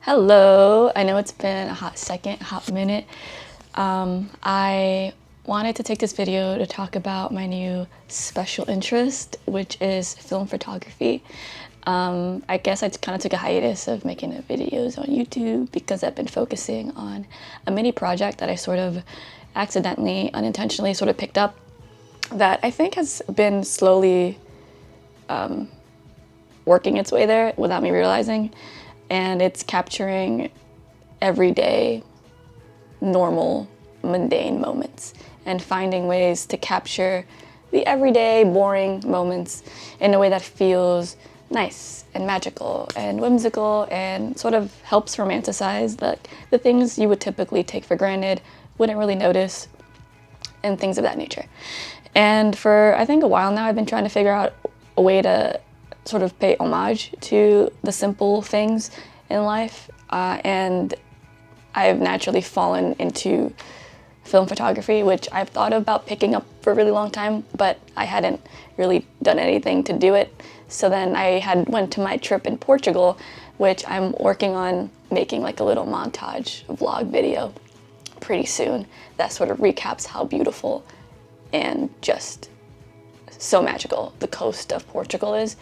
Hello, I know it's been a hot second, hot minute. I wanted to take this video to talk about my new special interest, which is film photography. I guess I kind of took a hiatus of making videos on YouTube because I've been focusing on a mini project that I sort of accidentally, unintentionally sort of picked up that I think has been slowly working its way there without me realizing. And it's capturing everyday, normal, mundane moments and finding ways to capture the everyday, boring moments in a way that feels nice and magical and whimsical and sort of helps romanticize the things you would typically take for granted, wouldn't really notice, and things of that nature. And for, I think, a while now, I've been trying to figure out a way to sort of pay homage to the simple things in life, and I've naturally fallen into film photography, which I've thought about picking up for a really long time, but I hadn't really done anything to do it. So then I went to my trip in Portugal, which I'm working on making like a little montage vlog video pretty soon that sort of recaps how beautiful and just so magical the coast of Portugal is.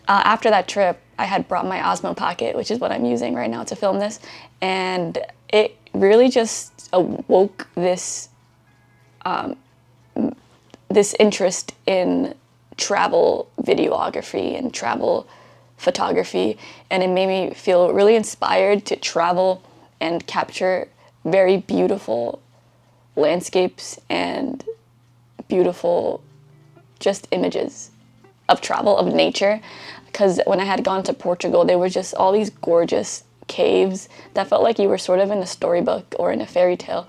After that trip, I had brought my Osmo Pocket, which is what I'm using right now to film this, and it really just awoke this interest in travel videography and travel photography, and it made me feel really inspired to travel and capture very beautiful landscapes and beautiful just images of travel, of nature. Because when I had gone to Portugal, there were just all these gorgeous caves that felt like you were sort of in a storybook or in a fairy tale.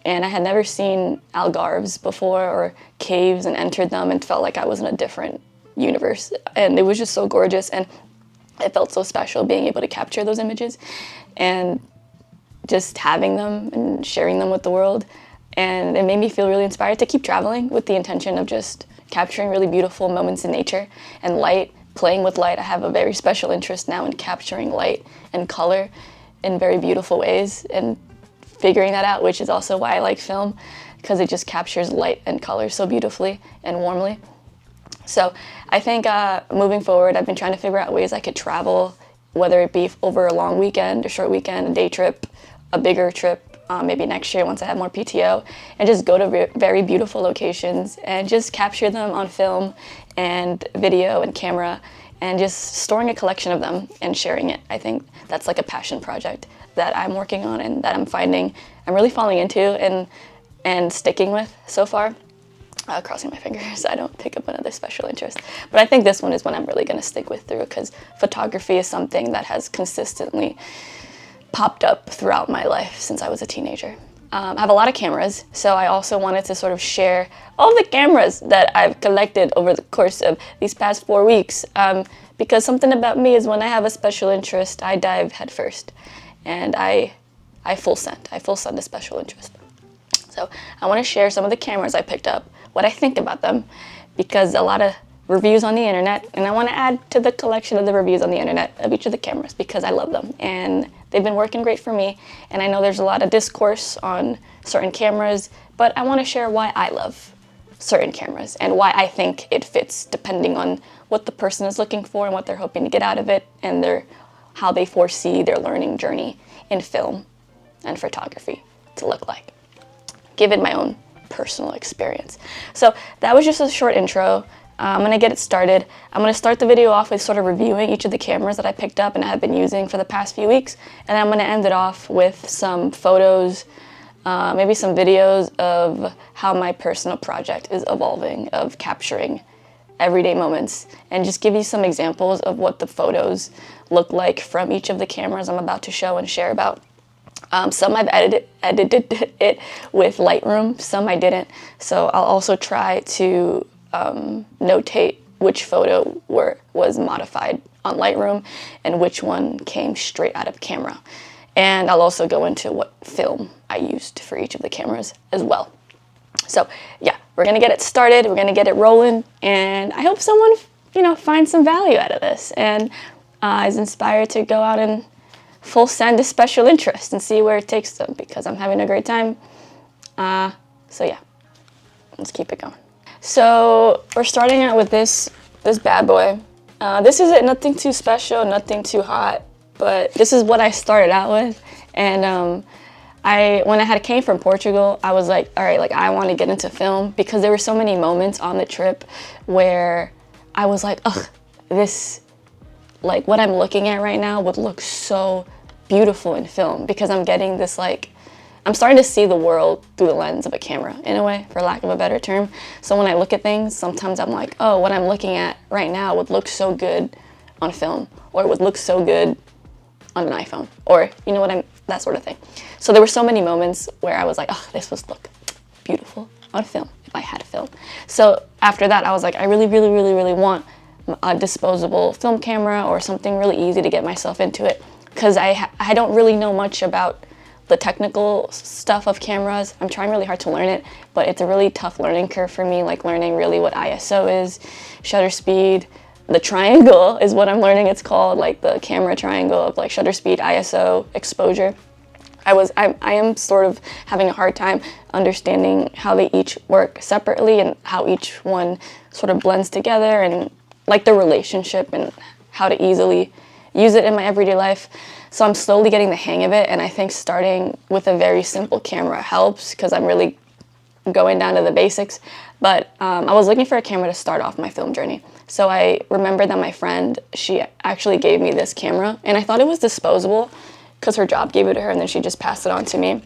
And I had never seen Algarves before or caves and entered them and felt like I was in a different universe. And it was just so gorgeous, and it felt so special being able to capture those images and just having them and sharing them with the world. And it made me feel really inspired to keep traveling with the intention of just capturing really beautiful moments in nature and light, playing with light. I have a very special interest now in capturing light and color in very beautiful ways and figuring that out, which is also why I like film, because it just captures light and color so beautifully and warmly. So I think moving forward, I've been trying to figure out ways I could travel, whether it be over a long weekend, a short weekend, a day trip, a bigger trip, maybe next year once I have more PTO, and just go to very beautiful locations and just capture them on film and video and camera and just storing a collection of them and sharing it. I think that's like a passion project that I'm working on and that I'm finding I'm really falling into and sticking with so far. Crossing my fingers I don't pick up another special interest. But I think this one is one I'm really going to stick with through, because photography is something that has consistently popped up throughout my life since I was a teenager. I have a lot of cameras, so I also wanted to sort of share all the cameras that I've collected over the course of these past 4 weeks, because something about me is when I have a special interest, I dive headfirst, and I full send a special interest. So I want to share some of the cameras I picked up, what I think about them, because a lot of reviews on the internet, and I want to add to the collection of the reviews on the internet of each of the cameras because I love them and they've been working great for me. And I know there's a lot of discourse on certain cameras, but I want to share why I love certain cameras and why I think it fits depending on what the person is looking for and what they're hoping to get out of it, and how they foresee their learning journey in film and photography to look like, given my own personal experience. So that was just a short intro. I'm going to get it started. I'm going to start the video off with sort of reviewing each of the cameras that I picked up and have been using for the past few weeks. And I'm going to end it off with some photos, maybe some videos of how my personal project is evolving, of capturing everyday moments, and just give you some examples of what the photos look like from each of the cameras I'm about to show and share about. Some I've edited it with Lightroom, some I didn't. So I'll also try to notate which photo was modified on Lightroom and which one came straight out of camera. And I'll also go into what film I used for each of the cameras as well. So yeah, we're gonna get it started, we're gonna get it rolling, and I hope someone, finds some value out of this and is inspired to go out and full send to special interest and see where it takes them, because I'm having a great time. So yeah, let's keep it going. So we're starting out with this bad boy. This is nothing too special, nothing too hot, but this is what I started out with. And when I came from Portugal, I was like, all right, like I want to get into film, because there were so many moments on the trip where I was like, ugh, this, like what I'm looking at right now would look so beautiful in film, because I'm getting this like, I'm starting to see the world through the lens of a camera, in a way, for lack of a better term. So when I look at things, sometimes I'm like, oh, what I'm looking at right now would look so good on film, or it would look so good on an iPhone, or you know what that sort of thing. So there were so many moments where I was like, oh, this would look beautiful on film if I had film. So after that, I was like, I really, really, really, really want a disposable film camera or something really easy to get myself into it, because I don't really know much about the technical stuff of cameras. I'm trying really hard to learn it, but it's a really tough learning curve for me, like learning really what ISO is, shutter speed, the triangle is what I'm learning it's called, like the camera triangle of like shutter speed, ISO, exposure. I am sort of having a hard time understanding how they each work separately and how each one sort of blends together, and like the relationship and how to easily use it in my everyday life. So I'm slowly getting the hang of it, and I think starting with a very simple camera helps, because I'm really going down to the basics. But I was looking for a camera to start off my film journey. So I remember that my friend, she actually gave me this camera, and I thought it was disposable because her job gave it to her and then she just passed it on to me.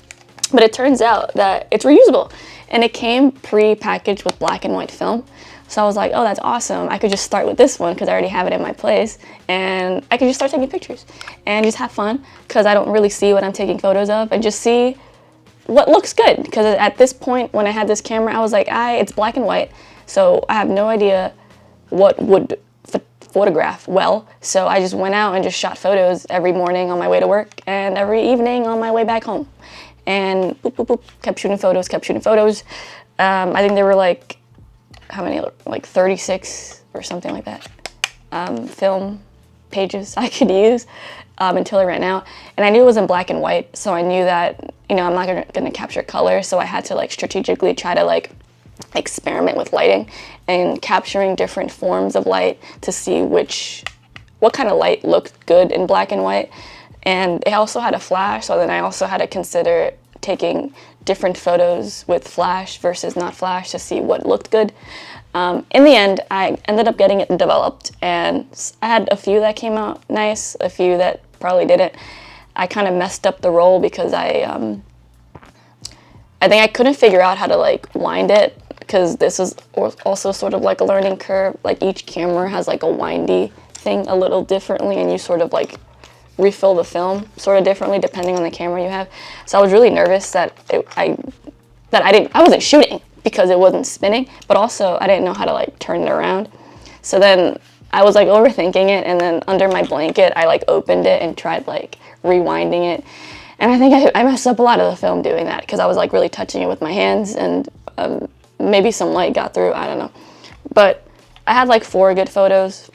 But it turns out that it's reusable, and it came pre-packaged with black and white film. So I was like, oh, that's awesome. I could just start with this one because I already have it in my place, and I could just start taking pictures and just have fun, because I don't really see what I'm taking photos of, and just see what looks good. Because at this point, when I had this camera, I was like, it's black and white, so I have no idea what would photograph well. So I just went out and just shot photos every morning on my way to work and every evening on my way back home. And boop, boop, boop, kept shooting photos. I think there were like, how many, like 36 or something like that, film pages I could use until I ran out. And I knew it was in black and white, so I knew that, you know, I'm not gonna capture color, so I had to like strategically try to like experiment with lighting and capturing different forms of light to see what kind of light looked good in black and white. And it also had a flash, so then I also had to consider taking different photos with flash versus not flash to see what looked good. In the end, I ended up getting it developed, and I had a few that came out nice, a few that probably didn't. I kind of messed up the roll because I think I couldn't figure out how to like wind it, because this is also sort of like a learning curve. Like each camera has like a windy thing a little differently, and you sort of like refill the film sort of differently depending on the camera you have. So I was really nervous that I wasn't shooting because it wasn't spinning, but also I didn't know how to like turn it around. So then I was like overthinking it, and then under my blanket I like opened it and tried like rewinding it. And I think I messed up a lot of the film doing that, because I was like really touching it with my hands, and maybe some light got through, I don't know. But I had like 4 good photos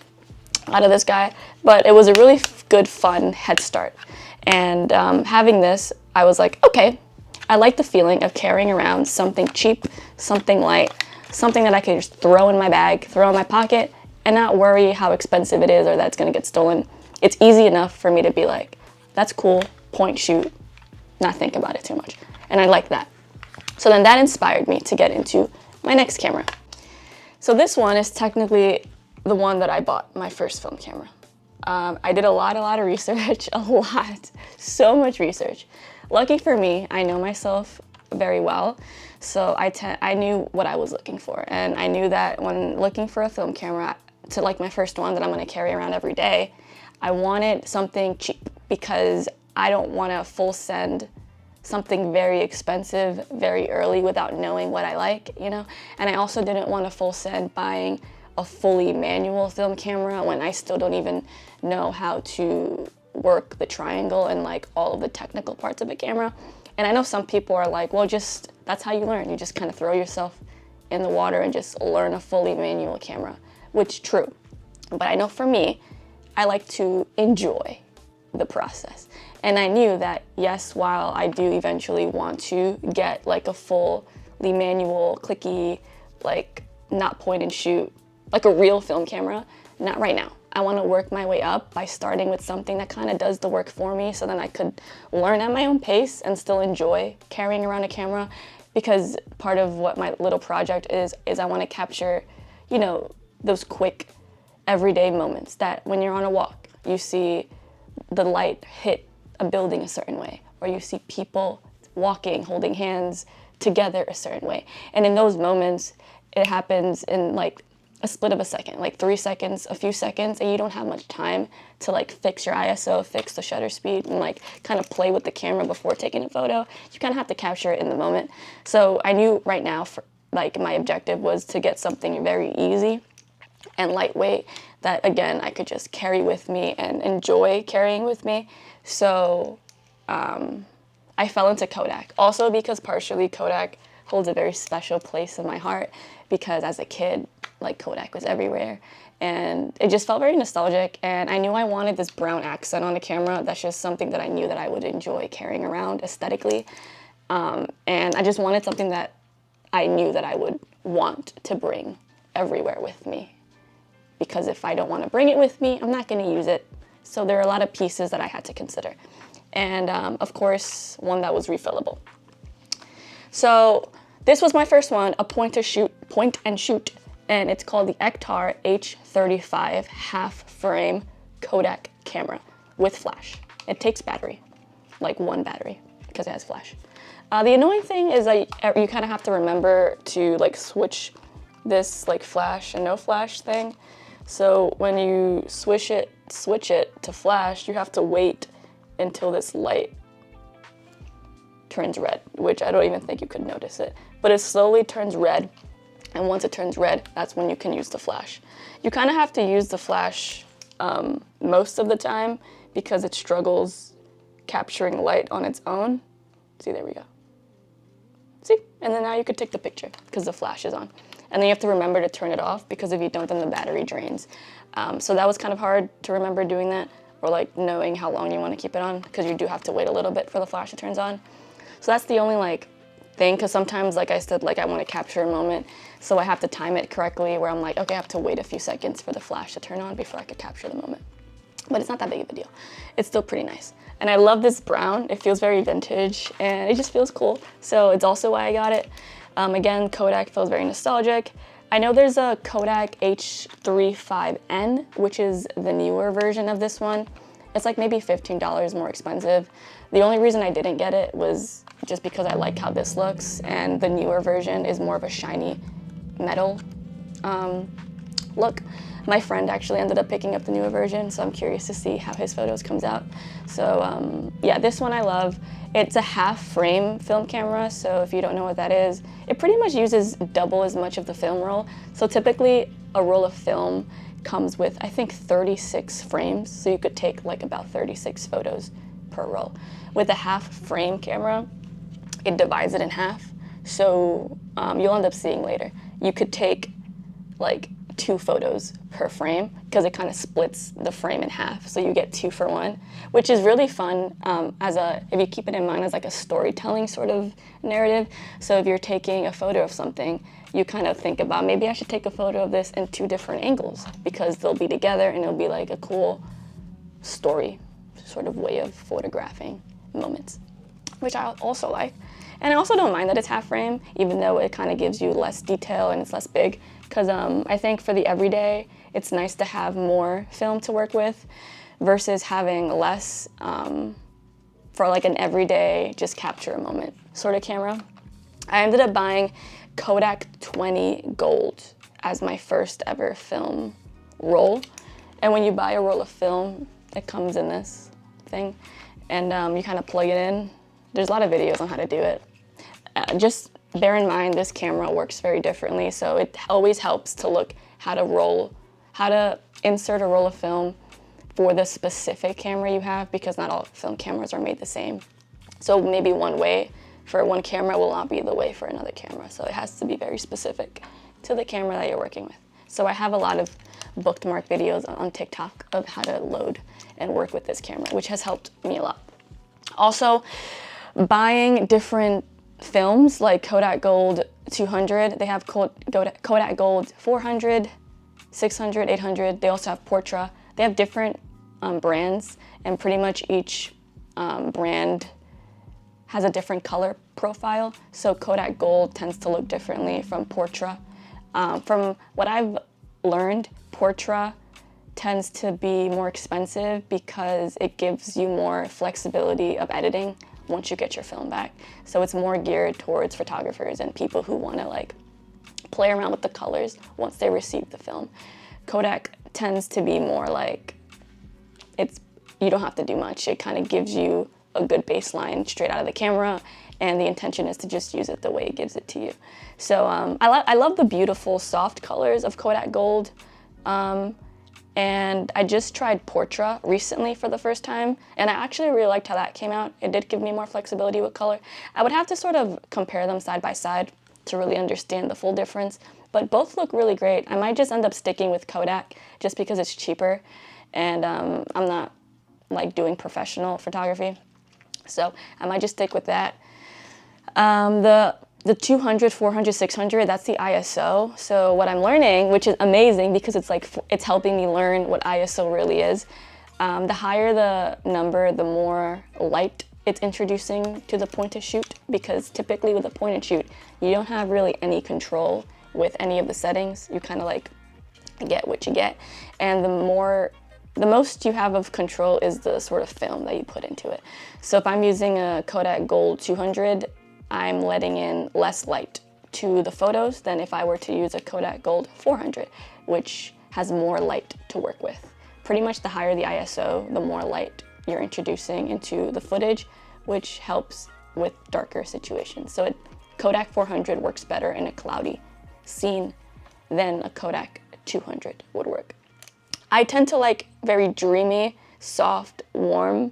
out of this guy, but it was a really good, fun head start. And having this, I was like, okay, I like the feeling of carrying around something cheap, something light, something that I could just throw in my bag, throw in my pocket, and not worry how expensive it is or that it's gonna get stolen. It's easy enough for me to be like, that's cool, point, shoot, not think about it too much. And I like that. So then that inspired me to get into my next camera. So this one is technically the one that I bought, my first film camera. I did a lot of research, so much research. Lucky for me, I know myself very well, so I knew what I was looking for, and I knew that when looking for a film camera, to like my first one that I'm gonna carry around every day, I wanted something cheap, because I don't want to full send something very expensive very early without knowing what I like, you know? And I also didn't want to full send buying a fully manual film camera when I still don't even know how to work the triangle and like all of the technical parts of a camera. And I know some people are like, well, just, that's how you learn. You just kind of throw yourself in the water and just learn a fully manual camera, which true. But I know for me, I like to enjoy the process. And I knew that, yes, while I do eventually want to get like a fully manual, clicky, like not point and shoot, like a real film camera, not right now. I want to work my way up by starting with something that kind of does the work for me, so then I could learn at my own pace and still enjoy carrying around a camera. Because part of what my little project is I want to capture, you know, those quick everyday moments that when you're on a walk, you see the light hit a building a certain way, or you see people walking, holding hands together a certain way. And in those moments, it happens in like a split of a second, like 3 seconds, a few seconds, and you don't have much time to like fix your ISO, fix the shutter speed, and like kind of play with the camera before taking a photo. You kind of have to capture it in the moment. So I knew right now, for like my objective was to get something very easy and lightweight that, again, I could just carry with me and enjoy carrying with me. So I fell into Kodak. Also because partially Kodak holds a very special place in my heart, because as a kid, like Kodak was everywhere. And it just felt very nostalgic, and I knew I wanted this brown accent on the camera. That's just something that I knew that I would enjoy carrying around aesthetically. And I just wanted something that I knew that I would want to bring everywhere with me. Because if I don't want to bring it with me, I'm not going to use it. So there are a lot of pieces that I had to consider. And of course, one that was refillable. So this was my first one, a point and shoot. And it's called the Ektar H35 half frame Kodak camera with flash. It takes battery, like one battery, because it has flash. The annoying thing is that you kind of have to remember to like switch this like flash and no flash thing. So when you switch it to flash, you have to wait until this light turns red, which I don't even think you could notice it. But it slowly turns red, and once it turns red, that's when you can use the flash. You kind of have to use the flash most of the time because it struggles capturing light on its own. See, there we go. See? And then now you could take the picture because the flash is on. And then you have to remember to turn it off, because if you don't, then the battery drains. So that was kind of hard to remember doing that, or like knowing how long you want to keep it on, because you do have to wait a little bit for the flash to turn on. So that's the only like thing, because sometimes, like I said, like I want to capture a moment, so I have to time it correctly where I'm like, okay, I have to wait a few seconds for the flash to turn on before I could capture the moment. But it's not that big of a deal. It's still pretty nice. And I love this brown. It feels very vintage, and it just feels cool. So it's also why I got it. Again, Kodak feels very nostalgic. I know there's a Kodak H35N, which is the newer version of this one. It's like maybe $15 more expensive. The only reason I didn't get it was just because I like how this looks, and the newer version is more of a shiny metal look. My friend actually ended up picking up the newer version, so I'm curious to see how his photos comes out. So yeah, this one I love. It's a half frame film camera, so if you don't know what that is, it pretty much uses double as much of the film roll. So typically a roll of film comes with, I think, 36 frames, so you could take like about 36 photos per roll. With a half frame camera, it divides it in half, so you'll end up seeing later. You could take like 2 photos per frame, because it kind of splits the frame in half, so you get 2 for 1, which is really fun if you keep it in mind as like a storytelling sort of narrative. So if you're taking a photo of something, you kind of think about, maybe I should take a photo of this in 2 different angles, because they'll be together and it'll be like a cool story sort of way of photographing moments, which I also like. And I also don't mind that it's half frame, even though it kind of gives you less detail and it's less big, because I think for the everyday, it's nice to have more film to work with versus having less for like an everyday, just capture a moment sort of camera. I ended up buying Kodak 20 Gold as my first ever film roll. And when you buy a roll of film, it comes in this thing, and you kind of plug it in. There's a lot of videos on how to do it. Just bear in mind, this camera works very differently, so it always helps to look how to insert a roll of film for the specific camera you have, because not all film cameras are made the same. So maybe one way for one camera will not be the way for another camera, so it has to be very specific to the camera that you're working with. So I have a lot of bookmark videos on TikTok of how to load and work with this camera, which has helped me a lot. Also, buying different films like Kodak Gold 200, they have Kodak Gold 400, 600, 800. They also have Portra. They have different brands, and pretty much each brand has a different color profile. So Kodak Gold tends to look differently from Portra. From what I've learned, Portra tends to be more expensive because it gives you more flexibility of editing once you get your film back. So it's more geared towards photographers and people who want to like play around with the colors once they receive the film. Kodak tends to be more like, you don't have to do much. It kind of gives you a good baseline straight out of the camera, and the intention is to just use it the way it gives it to you. So I love the beautiful soft colors of Kodak Gold. And I just tried Portra recently for the first time, and I actually really liked how that came out. It did give me more flexibility with color. I would have to sort of compare them side by side to really understand the full difference, but both look really great. I might just end up sticking with Kodak just because it's cheaper, and I'm not like doing professional photography, so I might just stick with that. The 200, 400, 600, that's the ISO. So what I'm learning, which is amazing because it's helping me learn what ISO really is. The higher the number, the more light it's introducing to the point and shoot, because typically with a point and shoot, you don't have really any control with any of the settings. You kind of like get what you get. And the most you have of control is the sort of film that you put into it. So if I'm using a Kodak Gold 200, I'm letting in less light to the photos than if I were to use a Kodak Gold 400, which has more light to work with. Pretty much the higher the ISO, the more light you're introducing into the footage, which helps with darker situations. So Kodak 400 works better in a cloudy scene than a Kodak 200 would work. I tend to like very dreamy, soft, warm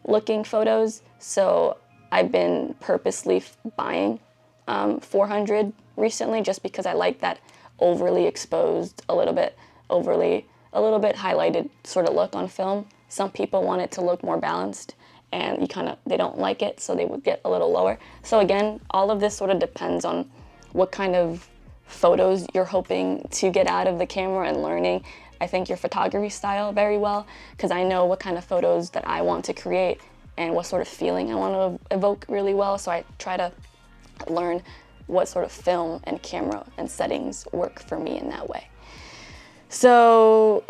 looking photos, so I've been purposely buying 400 recently just because I like that overly exposed, a little bit highlighted sort of look on film. Some people want it to look more balanced, and they don't like it, so they would get a little lower. So again, all of this sort of depends on what kind of photos you're hoping to get out of the camera and learning, I think, your photography style very well, because I know what kind of photos that I want to create and what sort of feeling I want to evoke really well. So I try to learn what sort of film and camera and settings work for me in that way. So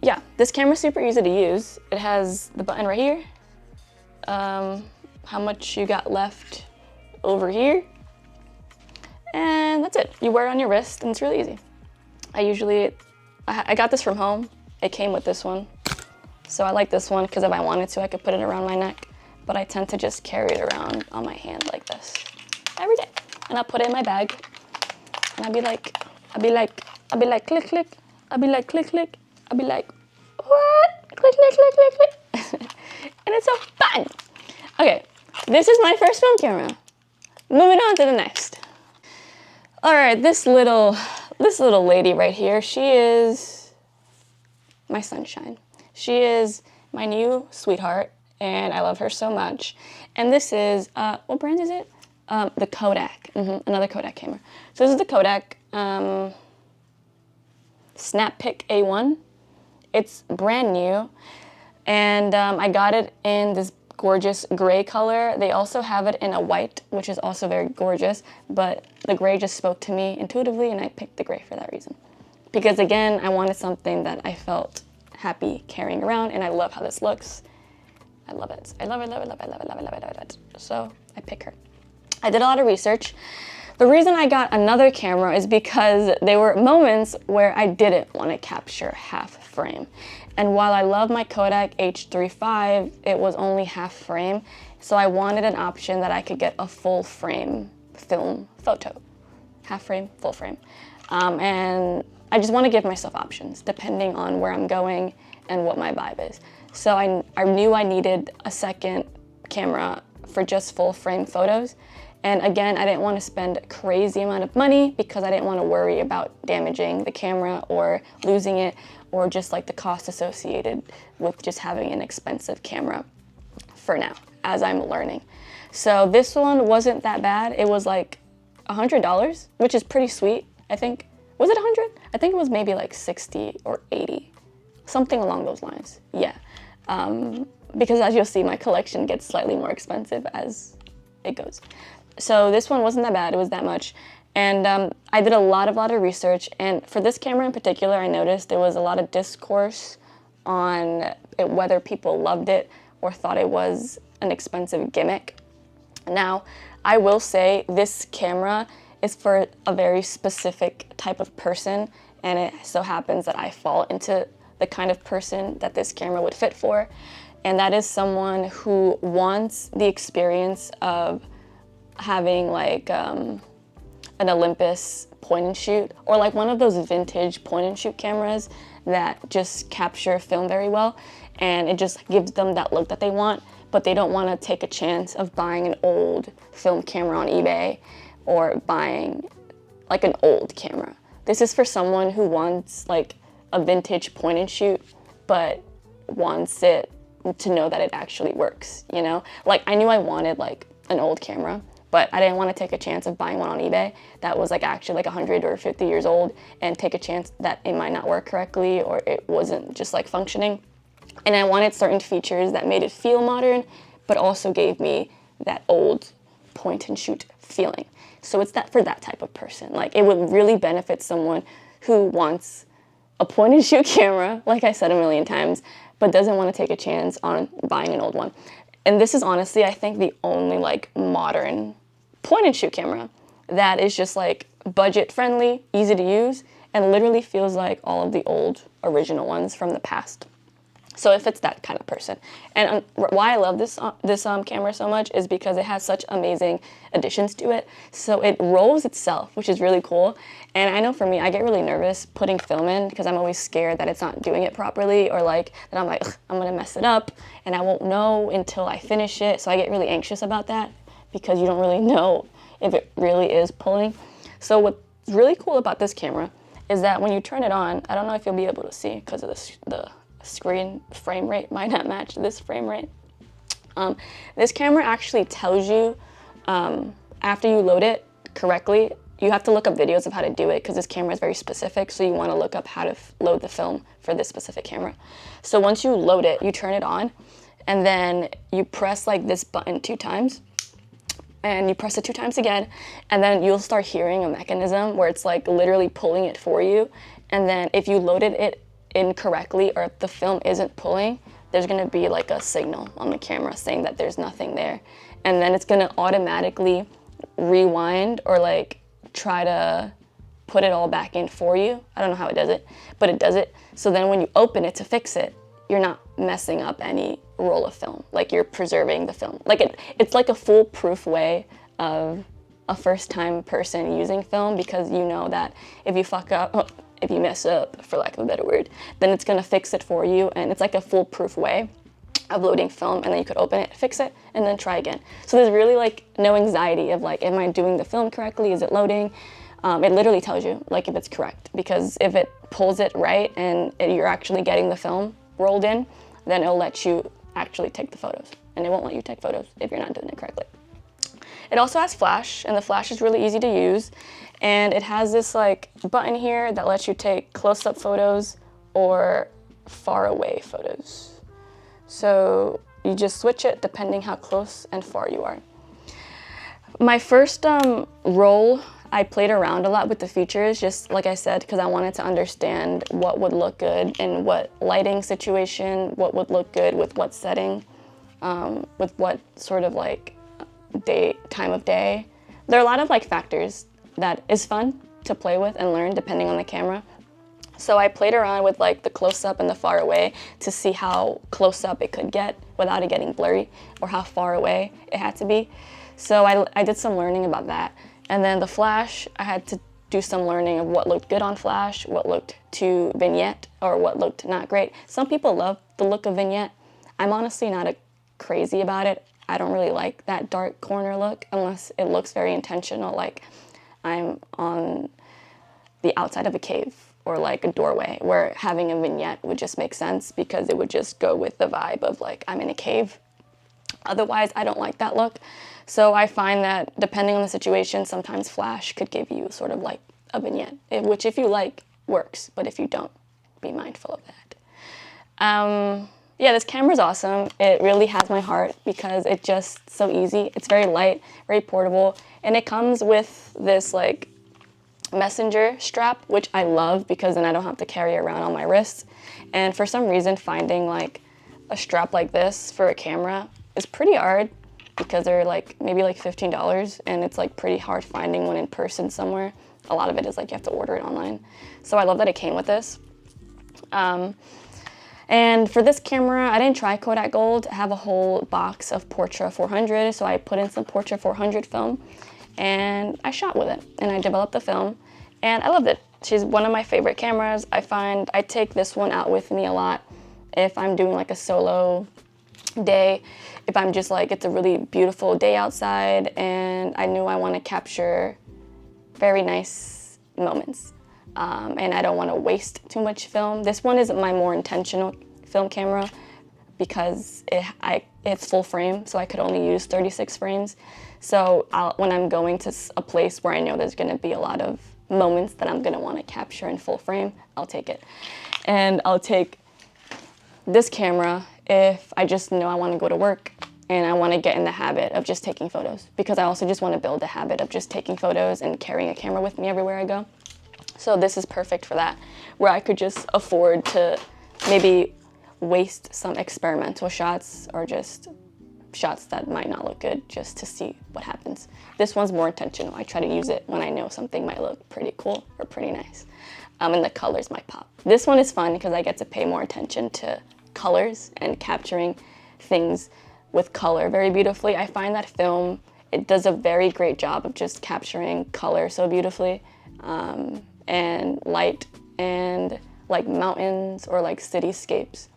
yeah, this camera's super easy to use. It has the button right here, how much you got left over here, and that's it. You wear it on your wrist and it's really easy. I got this from home. It came with this one. So I like this one because if I wanted to, I could put it around my neck, but I tend to just carry it around on my hand like this every day. And I'll put it in my bag, and I'll be like, click, click. I'll be like, click, click. I'll be like, what? Click, click, click, click, click. And it's so fun. Okay, this is my first film camera. Moving on to the next. All right, this little lady right here, she is my sunshine. She is my new sweetheart, and I love her so much. And this is, what brand is it? The Kodak, another Kodak camera. So this is the Kodak Snapic A1. It's brand new, and I got it in this gorgeous gray color. They also have it in a white, which is also very gorgeous, but the gray just spoke to me intuitively, and I picked the gray for that reason. Because again, I wanted something that I felt happy carrying around, and I love how this looks. I love it. I love it, love it, love it, love it, love it, love it, love it. So I pick her. I did a lot of research. The reason I got another camera is because there were moments where I didn't want to capture half frame. And while I love my Kodak H35, it was only half frame. So I wanted an option that I could get a full frame film photo. Half frame, full frame. And I just want to give myself options depending on where I'm going and what my vibe is. So I knew I needed a second camera for just full frame photos. And again, I didn't want to spend a crazy amount of money because I didn't want to worry about damaging the camera or losing it, or just like the cost associated with just having an expensive camera for now. as I'm learning. So this one wasn't that bad. It was like $100, which is pretty sweet, I think. Was it 100? I think it was maybe like 60 or 80, something along those lines. Yeah, because as you'll see, my collection gets slightly more expensive as it goes. So this one wasn't that bad. It was that much. And I did a lot of research. And for this camera in particular, I noticed there was a lot of discourse on whether people loved it or thought it was an expensive gimmick. Now, I will say this camera is for a very specific type of person, and it so happens that I fall into the kind of person that this camera would fit for, and that is someone who wants the experience of having like an Olympus point and shoot, or like one of those vintage point and shoot cameras that just capture film very well, and it just gives them that look that they want, but they don't want to take a chance of buying an old film camera on eBay or buying like an old camera. This is for someone who wants like a vintage point and shoot, but wants it to know that it actually works, you know? Like I knew I wanted like an old camera, but I didn't want to take a chance of buying one on eBay that was like actually like 100 or 50 years old and take a chance that it might not work correctly or it wasn't just like functioning. And I wanted certain features that made it feel modern, but also gave me that old point and shoot feeling. So it's that for that type of person. Like it would really benefit someone who wants a point and shoot camera, like I said a million times, but doesn't want to take a chance on buying an old one. And this is honestly, I think, the only like modern point and shoot camera that is just like budget friendly, easy to use, and literally feels like all of the old original ones from the past. So if it's that kind of person. And why I love this camera so much is because it has such amazing additions to it. So it rolls itself, which is really cool. And I know for me, I get really nervous putting film in because I'm always scared that it's not doing it properly, or like that I'm like, I'm gonna mess it up and I won't know until I finish it. So I get really anxious about that because you don't really know if it really is pulling. So what's really cool about this camera is that when you turn it on, I don't know if you'll be able to see because of the screen frame rate might not match this frame rate. This camera actually tells you after you load it correctly. You have to look up videos of how to do it because this camera is very specific, so you want to look up how to load the film for this specific camera. So once you load it, you turn it on, and then you press like this button 2 times, and you press it 2 times again, and then you'll start hearing a mechanism where it's like literally pulling it for you. And then if you loaded it incorrectly or if the film isn't pulling, there's going to be like a signal on the camera saying that there's nothing there, and then it's going to automatically rewind or like try to put it all back in for you. I don't know how it does it, but it does it. So then when you open it to fix it, you're not messing up any roll of film, like you're preserving the film. Like it's like a foolproof way of a first-time person using film, because you know that if you fuck up, if you mess up, for lack of a better word, then it's gonna fix it for you, and it's like a foolproof way of loading film, and then you could open it, fix it, and then try again. So there's really like no anxiety of like, am I doing the film correctly? Is it loading? It literally tells you like if it's correct, because if it pulls it right and you're actually getting the film rolled in, then it'll let you actually take the photos, and it won't let you take photos if you're not doing it correctly. It also has flash, and the flash is really easy to use. And it has this like button here that lets you take close-up photos or far away photos. So you just switch it depending how close and far you are. My first roll, I played around a lot with the features, just like I said, because I wanted to understand what would look good in what lighting situation, what would look good with what setting, with what sort of like time of day. There are a lot of like factors that is fun to play with and learn depending on the camera. So I played around with like the close-up and the far away to see how close up it could get without it getting blurry, or how far away it had to be. So I did some learning about that. And then the flash, I had to do some learning of what looked good on flash, what looked too vignette, or what looked not great. Some people love the look of vignette. I'm honestly not crazy about it. I don't really like that dark corner look unless it looks very intentional, like I'm on the outside of a cave or like a doorway, where having a vignette would just make sense because it would just go with the vibe of like I'm in a cave. Otherwise, I don't like that look. So I find that depending on the situation, sometimes flash could give you sort of like a vignette, which if you like, works. But if you don't, be mindful of that. Yeah, this camera's awesome. It really has my heart because it's just so easy. It's very light, very portable, and it comes with this like messenger strap, which I love because then I don't have to carry it around on my wrists. And for some reason, finding like a strap like this for a camera is pretty hard because they're like maybe like $15, and it's like pretty hard finding one in person somewhere. A lot of it is like you have to order it online. So I love that it came with this. And for this camera, I didn't try Kodak Gold. I have a whole box of Portra 400, so I put in some Portra 400 film, and I shot with it, and I developed the film, and I loved it. She's one of my favorite cameras. I find I take this one out with me a lot if I'm doing like a solo day, if I'm just like, it's a really beautiful day outside, and I knew I want to capture very nice moments. And I don't want to waste too much film. This one is my more intentional film camera because it's full frame, so I could only use 36 frames. So when I'm going to a place where I know there's going to be a lot of moments that I'm going to want to capture in full frame, I'll take it. And I'll take this camera if I just know I want to go to work and I want to get in the habit of just taking photos, because I also just want to build the habit of just taking photos and carrying a camera with me everywhere I go. So this is perfect for that, where I could just afford to maybe waste some experimental shots or just shots that might not look good just to see what happens. This one's more intentional. I try to use it when I know something might look pretty cool or pretty nice, and the colors might pop. This one is fun because I get to pay more attention to colors and capturing things with color very beautifully. I find that film, it does a very great job of just capturing color so beautifully. And light and like mountains or like cityscapes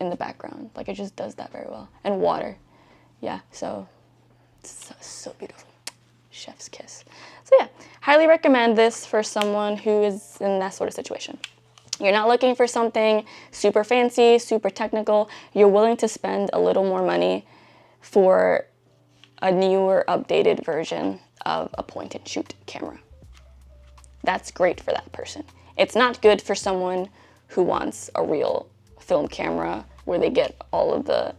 in the background. Like it just does that very well. And water. Yeah, so it's so beautiful. Chef's kiss. So yeah, highly recommend this for someone who is in that sort of situation. You're not looking for something super fancy, super technical. You're willing to spend a little more money for a newer, updated version of a point and shoot camera. That's great for that person. It's not good for someone who wants a real film camera where they get all of the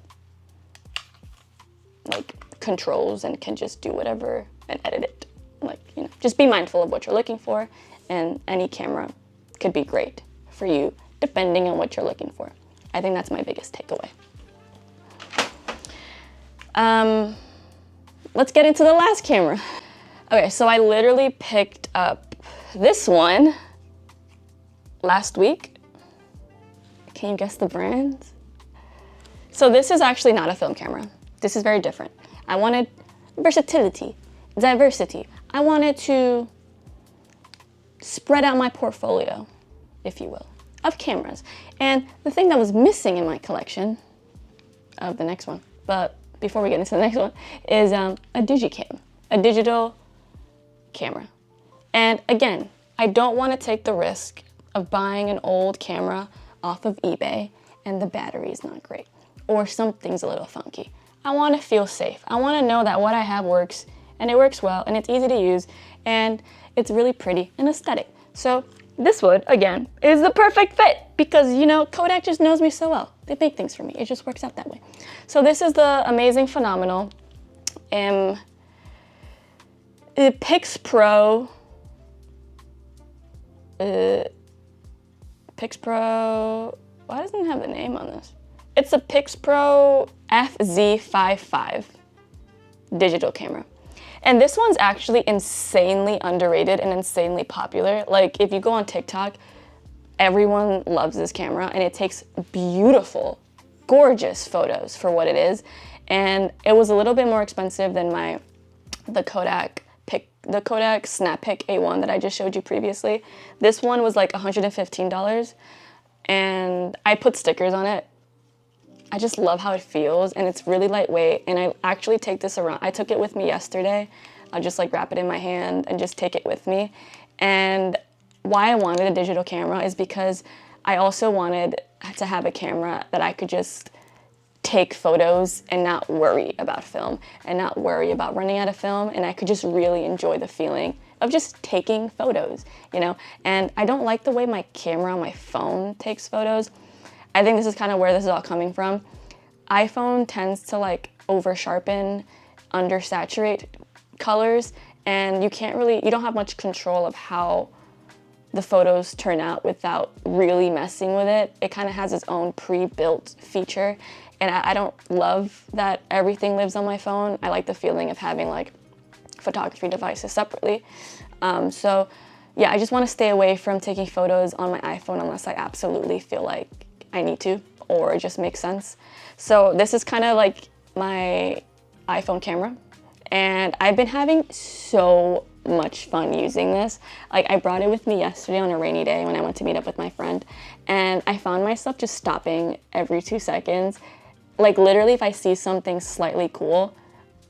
like controls and can just do whatever and edit it. Like, you know, just be mindful of what you're looking for, and any camera could be great for you depending on what you're looking for. I think that's my biggest takeaway. Let's get into the last camera. Okay, so I literally picked up this one last week. Can you guess the brand? So this is actually not a film camera. This is very different. I wanted versatility, diversity. I wanted to spread out my portfolio, if you will, of cameras. And the thing that was missing in my collection of the next one, but before we get into the next one, is a digicam, a digital camera. And again, I don't want to take the risk of buying an old camera off of eBay and the battery is not great or something's a little funky. I want to feel safe. I want to know that what I have works, and it works well, and it's easy to use, and it's really pretty and aesthetic. So this one, again, is the perfect fit because, you know, Kodak just knows me so well. They make things for me. It just works out that way. So this is the amazing, phenomenal pixpro. Pixpro, why doesn't it have the name on this? It's a Pixpro FZ35 digital camera. And this one's actually insanely underrated and insanely popular. Like if you go on TikTok, everyone loves this camera and it takes beautiful, gorgeous photos for what it is. And it was a little bit more expensive than the Kodak Snapic A1 that I just showed you previously. This one was like $115 and I put stickers on it. I just love how it feels and it's really lightweight, and I actually take this around. I took it with me yesterday. I'll just like wrap it in my hand and just take it with me. And why I wanted a digital camera is because I also wanted to have a camera that I could just take photos and not worry about film and not worry about running out of film, and I could just really enjoy the feeling of just taking photos, you know? And I don't like the way my camera on my phone takes photos. I think this is kind of where this is all coming from. iPhone tends to like over sharpen, under saturate colors, and you don't have much control of how the photos turn out without really messing with it. It kind of has its own pre-built feature, and I don't love that everything lives on my phone. I like the feeling of having like photography devices separately. So yeah, I just want to stay away from taking photos on my iPhone unless I absolutely feel like I need to, or it just makes sense. So this is kind of like my iPhone camera, and I've been having so much fun using this. Like, I brought it with me yesterday on a rainy day when I went to meet up with my friend, and I found myself just stopping every 2 seconds. Like, literally, if I see something slightly cool,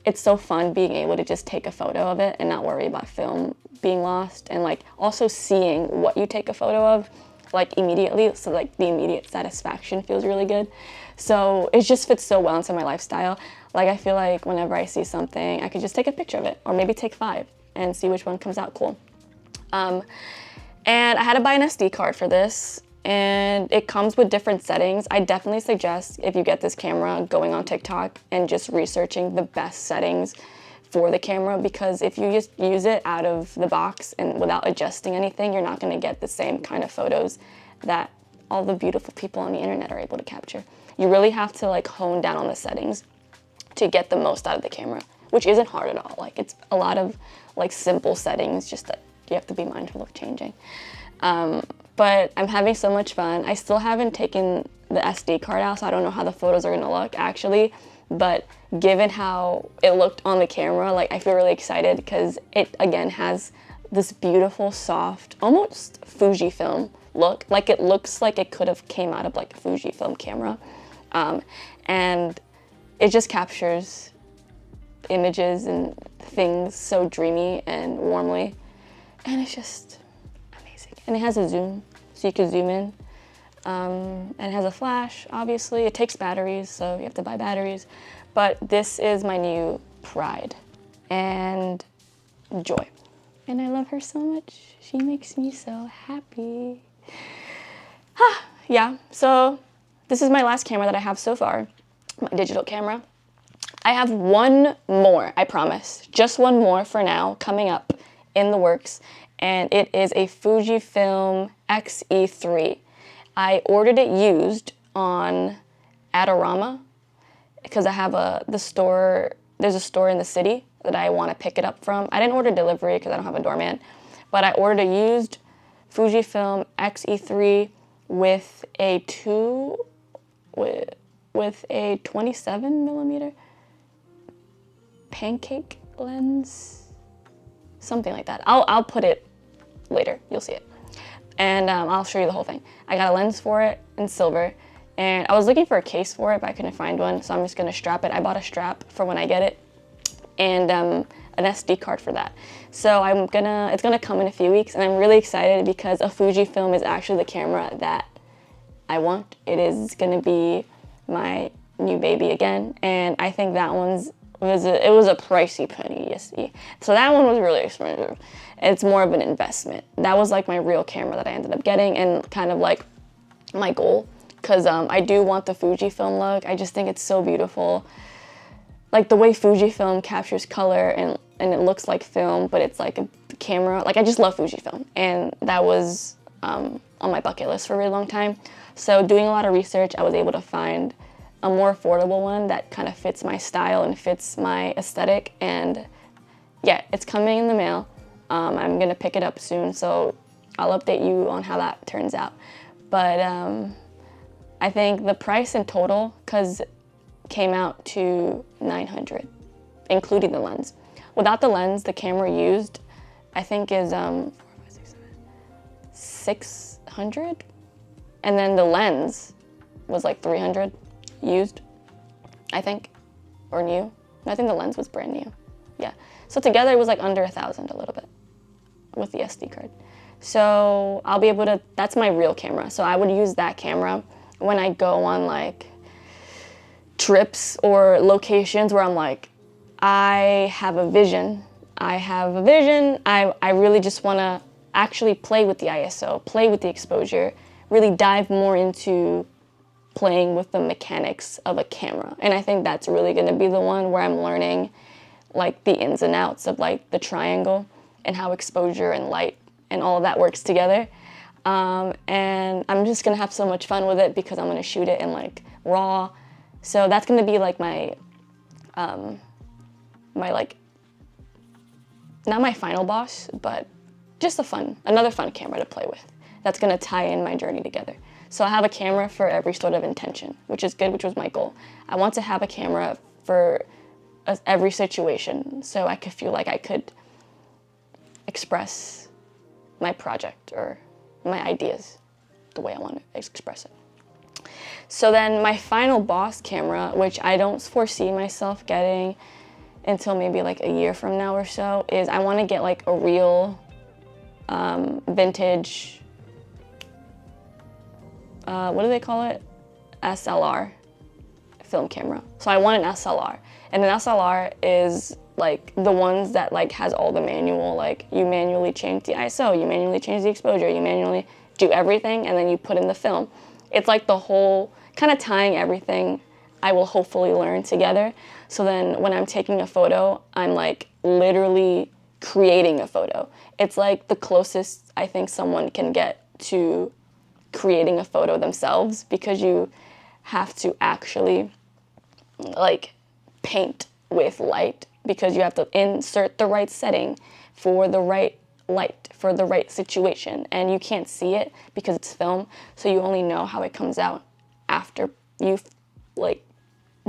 it's so fun being able to just take a photo of it and not worry about film being lost, and like also seeing what you take a photo of like immediately, so like the immediate satisfaction feels really good. So it just fits so well into my lifestyle. Like, I feel like whenever I see something, I could just take a picture of it, or maybe take 5 and see which one comes out cool. And I had to buy an SD card for this, and it comes with different settings. I definitely suggest, if you get this camera, going on TikTok and just researching the best settings for the camera, because if you just use it out of the box and without adjusting anything, you're not going to get the same kind of photos that all the beautiful people on the internet are able to capture. You really have to like hone down on the settings to get the most out of the camera, which isn't hard at all. Like, it's a lot of like simple settings, just that you have to be mindful of changing. But I'm having so much fun. I still haven't taken the SD card out, so I don't know how the photos are gonna look actually, but given how it looked on the camera, like, I feel really excited because it again has this beautiful, soft, almost Fujifilm look. Like, it looks like it could have came out of like a Fujifilm camera. And it just captures images and things so dreamy and warmly, and it's just amazing. And it has a zoom, so you can zoom in, and it has a flash. Obviously it takes batteries, so you have to buy batteries, but this is my new pride and joy, and I love her so much. She makes me so happy. Yeah, so this is my last camera that I have so far, my digital camera. I have one more, I promise, just one more for now, coming up in the works, and it is a Fujifilm X-E3. I ordered it used on Adorama because I have there's a store in the city that I want to pick it up from. I didn't order delivery because I don't have a doorman, but I ordered a used Fujifilm X-E3 with a 27 millimeter pancake lens, something like that. I'll put it later, you'll see it, and I'll show you the whole thing. I got a lens for it in silver, and I was looking for a case for it, but I couldn't find one, so I'm just gonna strap it. I bought a strap for when I get it, and an SD card for that. So it's gonna come in a few weeks, and I'm really excited because a Fujifilm is actually the camera that I want. It is gonna be my new baby again, and I think that it was a pricey penny, you see. So that one was really expensive. It's more of an investment. That was like my real camera that I ended up getting, and kind of like my goal, because I do want the Fujifilm look. I just think it's so beautiful. Like, the way Fujifilm captures color and it looks like film, but it's like a camera. Like, I just love Fujifilm, and that was on my bucket list for a really long time. So doing a lot of research, I was able to find a more affordable one that kind of fits my style and fits my aesthetic, and yeah, it's coming in the mail. I'm gonna pick it up soon, so I'll update you on how that turns out. But I think the price in total, because came out to $900, including the lens. Without the lens, the camera used, I think is 600, and then the lens was like 300 used, I think, or new. No, I think the lens was brand new. Yeah, so together it was like under 1,000, a little bit, with the SD card. So I'll be able to, that's my real camera. So I would use that camera when I go on like trips or locations where I'm like, I have a vision. I really just want to actually play with the ISO, play with the exposure, really dive more into playing with the mechanics of a camera. And I think that's really going to be the one where I'm learning like the ins and outs of like the triangle and how exposure and light and all of that works together. And I'm just going to have so much fun with it because I'm going to shoot it in like RAW. So that's going to be like my like, not my final boss, but just another fun camera to play with. That's gonna tie in my journey together. So I have a camera for every sort of intention, which is good, which was my goal. I want to have a camera for every situation, so I could feel like I could express my project or my ideas the way I want to express it. So then my final boss camera, which I don't foresee myself getting until maybe like a year from now or so, is I want to get like a real vintage, what do they call it? SLR film camera. So I want an SLR. And an SLR is like the ones that like has all the manual, like you manually change the ISO, you manually change the exposure, you manually do everything, and then you put in the film. It's like the whole, kind of tying everything I will hopefully learn together. So then when I'm taking a photo, I'm like literally creating a photo. It's like the closest I think someone can get to creating a photo themselves, because you have to actually like paint with light, because you have to insert the right setting for the right light, for the right situation, and you can't see it because it's film, so you only know how it comes out after you've like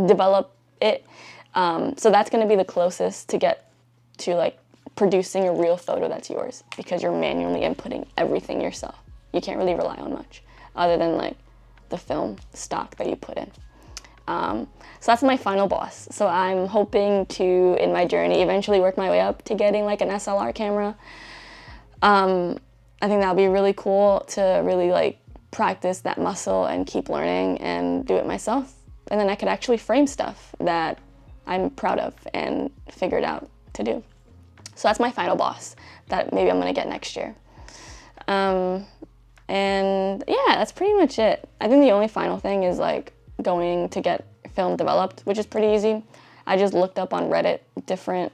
develop it. So that's going to be the closest to get to like producing a real photo that's yours, because you're manually inputting everything yourself. You can't really rely on much other than like the film stock that you put in. So that's my final boss. So I'm hoping to, in my journey, eventually work my way up to getting like an SLR camera. I think that'll be really cool to really like practice that muscle and keep learning and do it myself. And then I could actually frame stuff that I'm proud of and figured out to do. So that's my final boss that maybe I'm gonna get next year. And yeah, that's pretty much it. I think the only final thing is like going to get film developed, which is pretty easy. I just looked up on Reddit different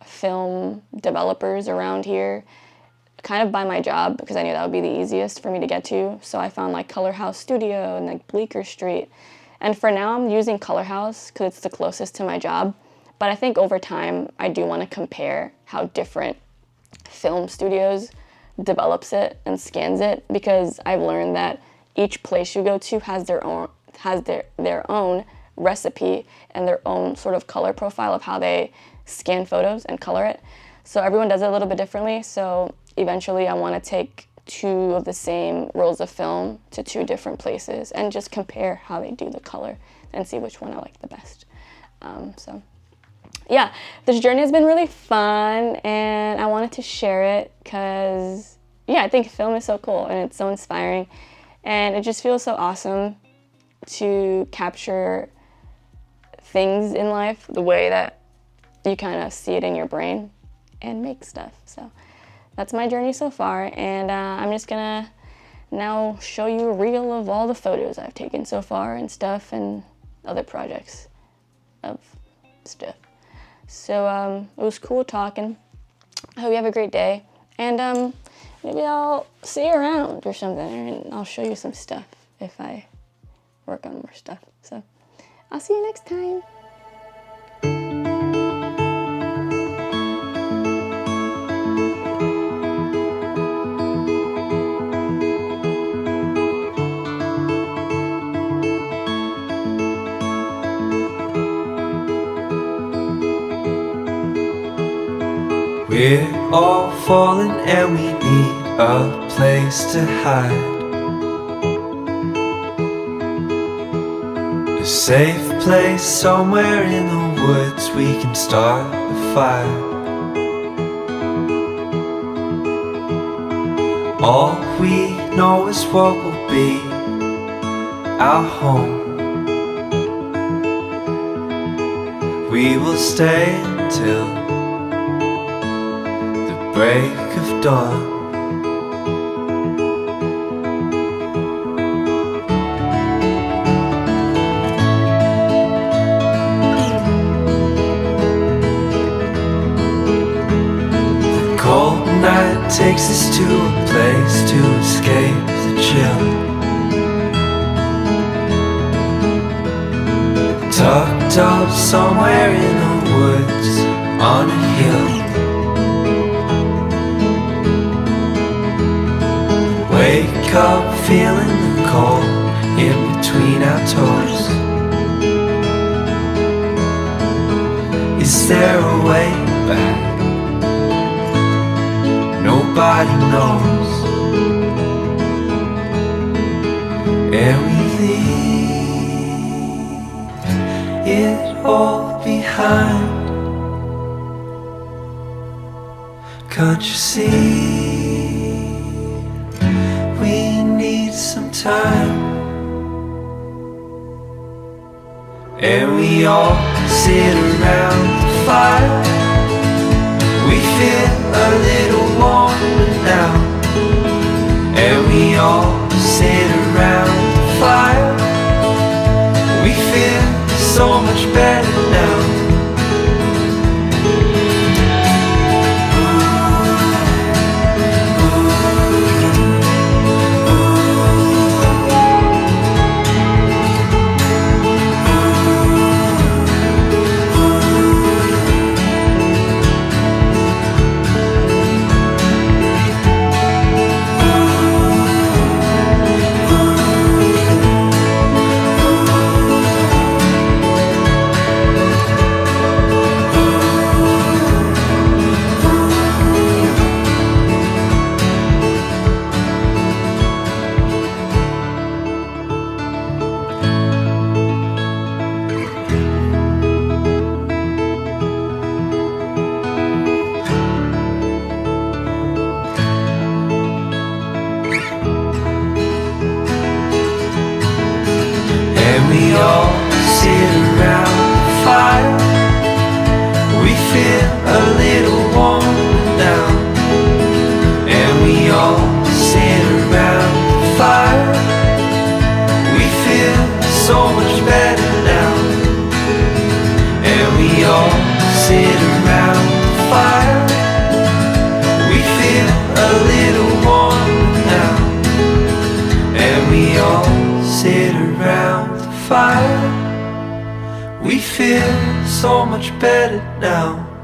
film developers around here, kind of by my job, because I knew that would be the easiest for me to get to. So I found like Color House Studio and like Bleecker Street. And for now I'm using Color House because it's the closest to my job. But I think over time I do want to compare how different film studios develops it and scans it, because I've learned that each place you go to has their own recipe and their own sort of color profile of how they scan photos and color it. So everyone does it a little bit differently. So eventually I want to take 2 of the same rolls of film to 2 different places and just compare how they do the color and see which one I like the best. So yeah, this journey has been really fun, and I wanted to share it because, yeah, I think film is so cool and it's so inspiring, and it just feels so awesome to capture things in life the way that you kind of see it in your brain and make stuff. So that's my journey so far, and I'm just gonna now show you a reel of all the photos I've taken so far and stuff, and other projects of stuff. So it was cool talking. I hope you have a great day, and maybe I'll see you around or something, and I'll show you some stuff if I work on more stuff. So I'll see you next time. We're all falling and we need a place to hide, a safe place somewhere in the woods we can start a fire. All we know is what will be our home. We will stay until the break of dawn. The cold night takes us to a place to escape the chill. Tucked up somewhere in the woods on a hill. Wake up feeling the cold in between our toes. Is there a way back? Nobody knows. And we leave it all behind. Can't you see? We need some time. And we all sit around the fire. We feel a little warmer now. And we all sit around the fire. We feel so much better now. We all sit around the fire. We feel a little warmer now. And we all sit around the fire. We feel so much better now. And we all sit around the fire. We feel a little warmer now. And we all sit around fire. We feel so much better now.